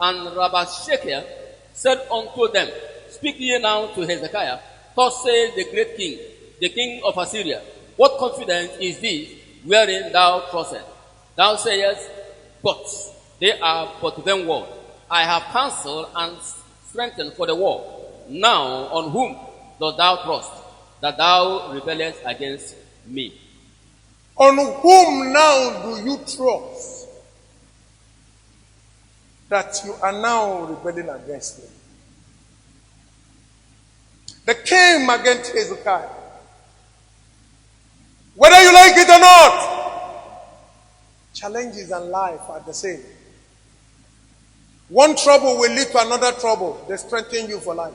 And Rabashakeh said unto them, Speak ye now to Hezekiah, thus says the great king, the king of Assyria, what confidence is this wherein thou trustest? Thou sayest, but they are but vain words. I have counseled and strengthened for the war. Now on whom dost thou trust, that thou rebellest against me? On whom now do you trust that you are now rebelling against me? They came against Hezekiah. Whether you like it or not, challenges and life are the same. One trouble will lead to another trouble. They strengthen you for life.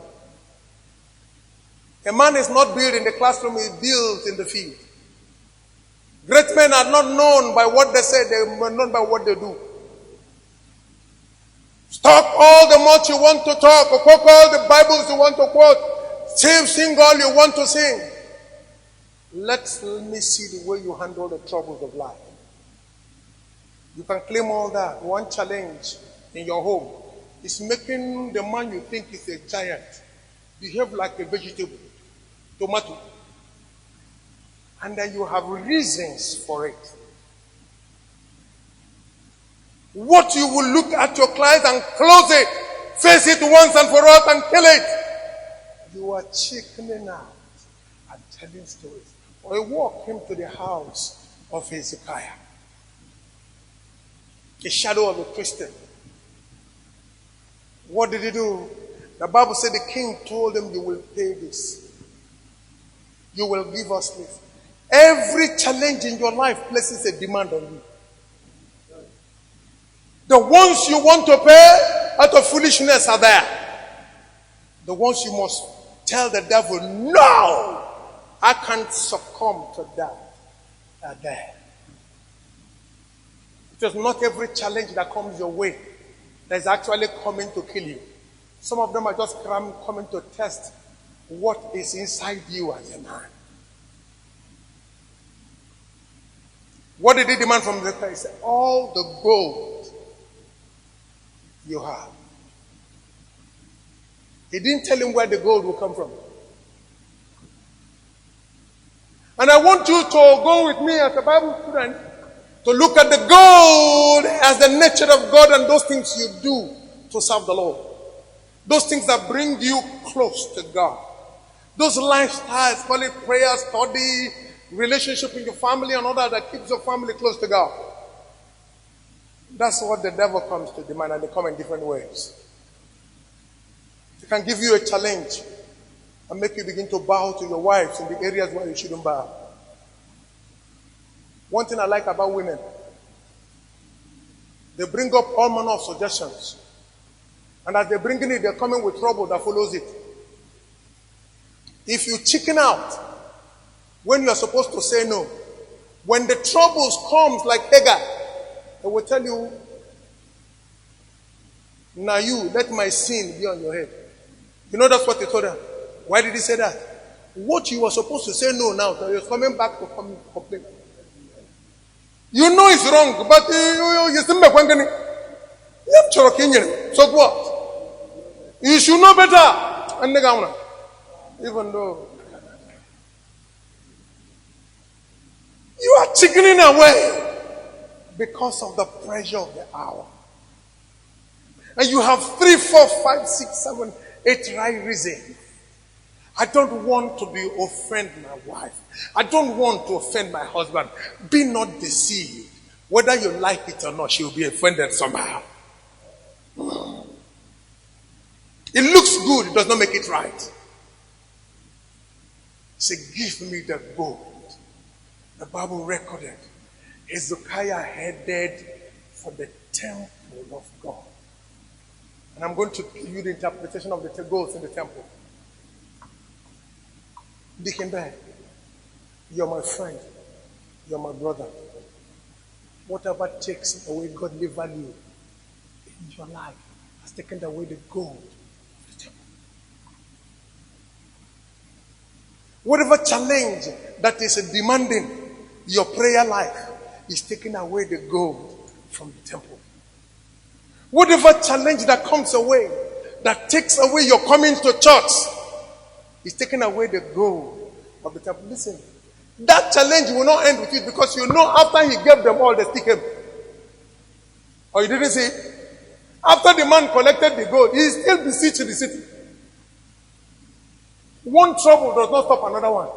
A man is not built in the classroom, he is built in the field. Great men are not known by what they say, they are known by what they do. Talk all the much you want to talk, or quote all the Bibles you want to quote, sing all you want to sing. Let me see the way you handle the troubles of life. You can claim all that. One challenge in your home is making the man you think is a giant behave like a vegetable, tomato. And then you have reasons for it. What you will look at your client and close it, face it once and for all and kill it. You are chickening out and telling stories. Or a walk came to the house of Hezekiah. A shadow of a Christian. What did he do? The Bible said the king told him, you will pay this. You will give us this. Every challenge in your life places a demand on you. The ones you want to pay out of foolishness are there. The ones you must tell the devil, no, I can't succumb to that, are there. It is not every challenge that comes your way that is actually coming to kill you. Some of them are just coming to test what is inside you as a man. What did he demand from the guy? He said, all the gold you have. He didn't tell him where the gold will come from. And I want you to go with me as a Bible student to look at the gold as the nature of God and those things you do to serve the Lord. Those things that bring you close to God. Those lifestyles, call it prayer, study, relationship in your family and all that keeps your family close to God. That's what the devil comes to demand, and they come in different ways. He can give you a challenge and make you begin to bow to your wives in the areas where you shouldn't bow. One thing I like about women, they bring up all manner of suggestions. And as they bring it, they're coming with trouble that follows it. If you chicken out when you are supposed to say no, when the troubles comes like Hagar, they will tell you, now you, let my sin be on your head. You know that's what they told her. Why did he say that? What you were supposed to say no now, you're coming back to complain. You know it's wrong, but you still make one thing. So what? You should know better. Even though you are chickening away because of the pressure of the hour. And you have 3, 4, 5, 6, 7, 8 right reasons. I don't want to offend my wife. I don't want to offend my husband. Be not deceived. Whether you like it or not, she will be offended somehow. It looks good, it does not make it right. Say, give me the gold. The Bible recorded Hezekiah headed for the temple of God. And I'm going to give you the interpretation of the gold in the temple. Deacon Bear, you're my friend. You're my brother. Whatever takes away godly value in your life has taken away the gold of the temple. Whatever challenge that is demanding your prayer life is taking away the gold from the temple. Whatever challenge that comes away, that takes away your coming to church, is taking away the gold of the temple. Listen, that challenge will not end with it, because you know after he gave them all, they still came. Or you didn't see it? After the man collected the gold, he still besieged the city. One trouble does not stop another one.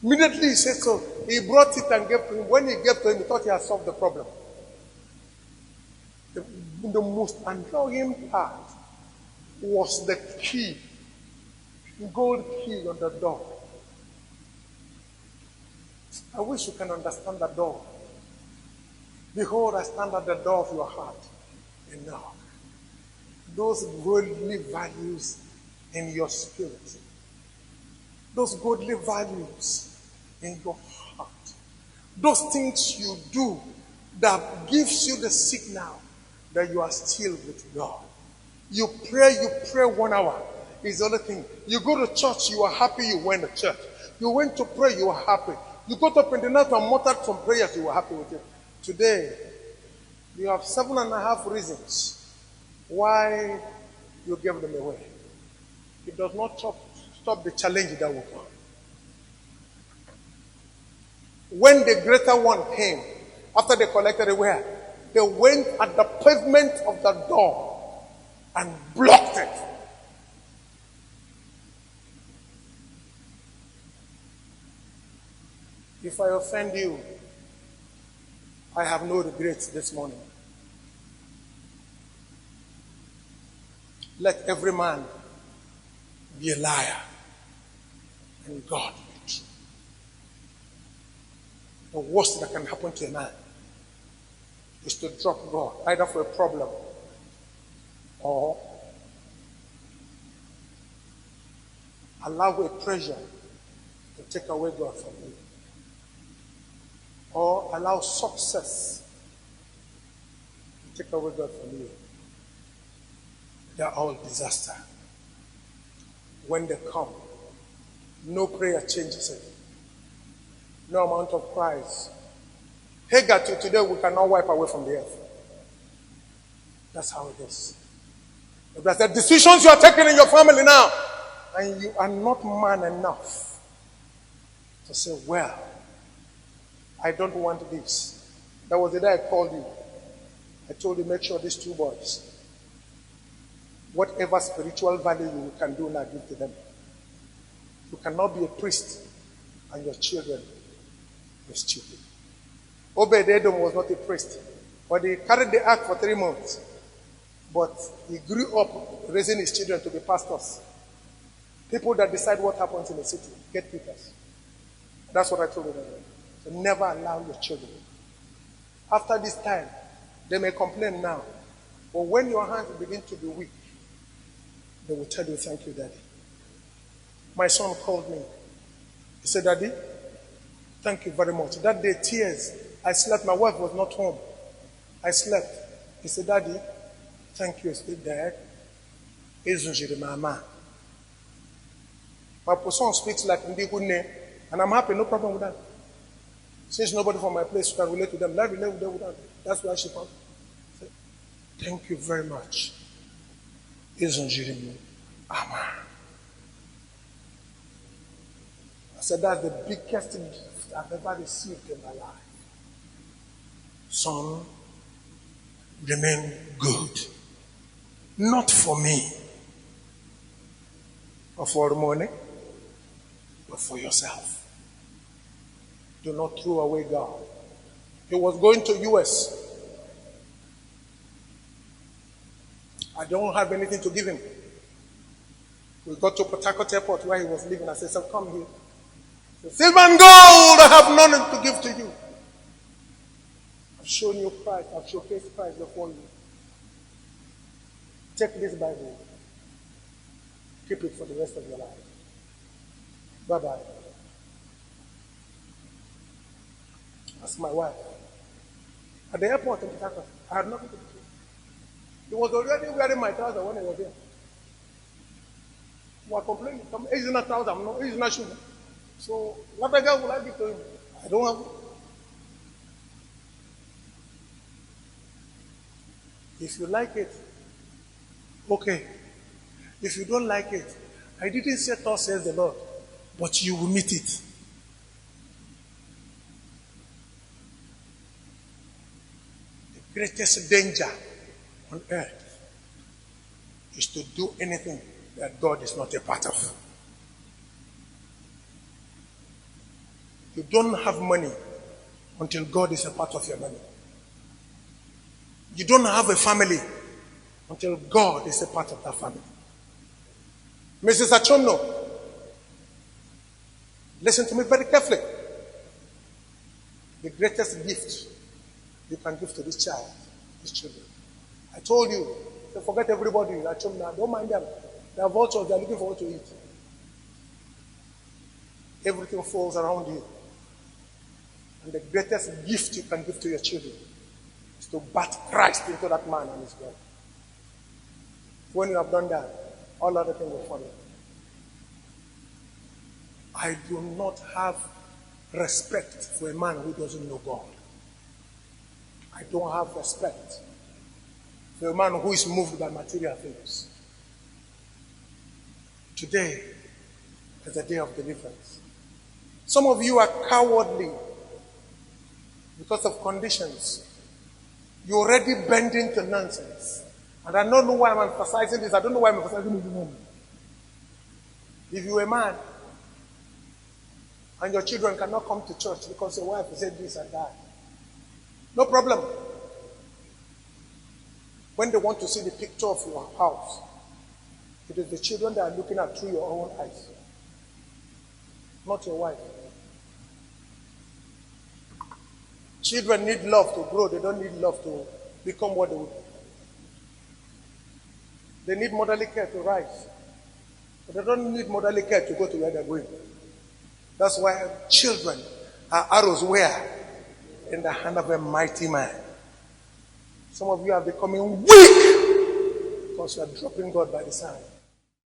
Immediately he said so. He brought it and gave to him. When he gave to him, he thought he had solved the problem. The most annoying part was the key, gold key on the door. I wish you can understand the door. Behold, I stand at the door of your heart and knock. Those godly values in your spirit, those godly values in your heart, those things you do that gives you the signal that you are still with God. You pray 1 hour. Is the other thing. You go to church, you are happy you went to church. You went to pray, you are happy. You got up in the night and muttered some prayers, you were happy with it. Today, you have 7.5 reasons why you gave them away. It does not stop the challenge that will come. When the greater one came, after they collected it, where? They went at the pavement of the door and blocked it. If I offend you, I have no regrets this morning. Let every man be a liar and God be true. The worst that can happen to a man is to drop God, either for a problem or allow a pressure to take away God from you, or allow success to take away God from you. They're all disaster. When they come, no prayer changes it. No amount of cries. Hagar till today we cannot wipe away from the earth. That's how it is. That's the decisions you are taking in your family now. And you are not man enough to say, well, I don't want this. That was the day I called you. I told you, make sure these 2 boys, whatever spiritual value you can do now, give to them. You cannot be a priest and your children are stupid. Obed-Edom was not a priest, but he carried the ark for 3 months. But he grew up raising his children to be pastors. People that decide what happens in the city, get papers. That's what I told them. So never allow your children. After this time, they may complain now. But when your hands begin to be weak, they will tell you, thank you, Daddy. My son called me. He said, Daddy, thank you very much. That day, tears. I slept. My wife was not home. I slept. He said, Daddy, thank you. I said, Dad, Mama. My son speaks like Ndigune, and I'm happy, no problem with that. Since nobody from my place can relate to them, let me relate with them with that. That's why she found. Said, thank you very much. Mama. I said, that's the biggest gift I've ever received in my life. Son, remain good. Not for me, or for money, but for yourself. Do not throw away God. He was going to US. I don't have anything to give him. We got to Port Harcourt Airport where he was living. I said, so come here. He said, silver and gold I have none to give to you. I've shown you Christ. I've showcased Christ before you. Take this Bible. Keep it for the rest of your life. Bye-bye. That's my wife. At the airport in Port Harcourt, I had nothing to do. He was already wearing my trousers when he was here. We were complaining. He's not trousers, he's not shoes. So what the girl will I give to him? I don't have it. If you like it, okay. If you don't like it, I didn't say thus says the Lord, but you will meet it. The greatest danger on earth is to do anything that God is not a part of. You don't have money until God is a part of your money. You don't have a family until God is a part of that family. Mrs. Achomno, listen to me very carefully. The greatest gift you can give to this child, these children. I told you, so forget everybody. Achomno, don't mind them. They are vultures, they are looking for what to eat. Everything falls around you. And the greatest gift you can give to your children is to bat Christ into that man and his God. When you have done that, all other things will follow. I do not have respect for a man who doesn't know God. I don't have respect for a man who is moved by material things. Today is a day of deliverance. Some of you are cowardly because of conditions. You're already bending to nonsense. And I don't know why I'm emphasizing this. I don't know why I'm emphasizing this. If you're a man and your children cannot come to church because your wife said this and that, no problem. When they want to see the picture of your house, it is the children that are looking at through your own eyes, not your wife. Children need love to grow. They don't need love to become what they would. They need motherly care to rise. But they don't need motherly care to go to where they're going. That's why children are arrows where? In the hand of a mighty man. Some of you are becoming weak because you are dropping God by the side.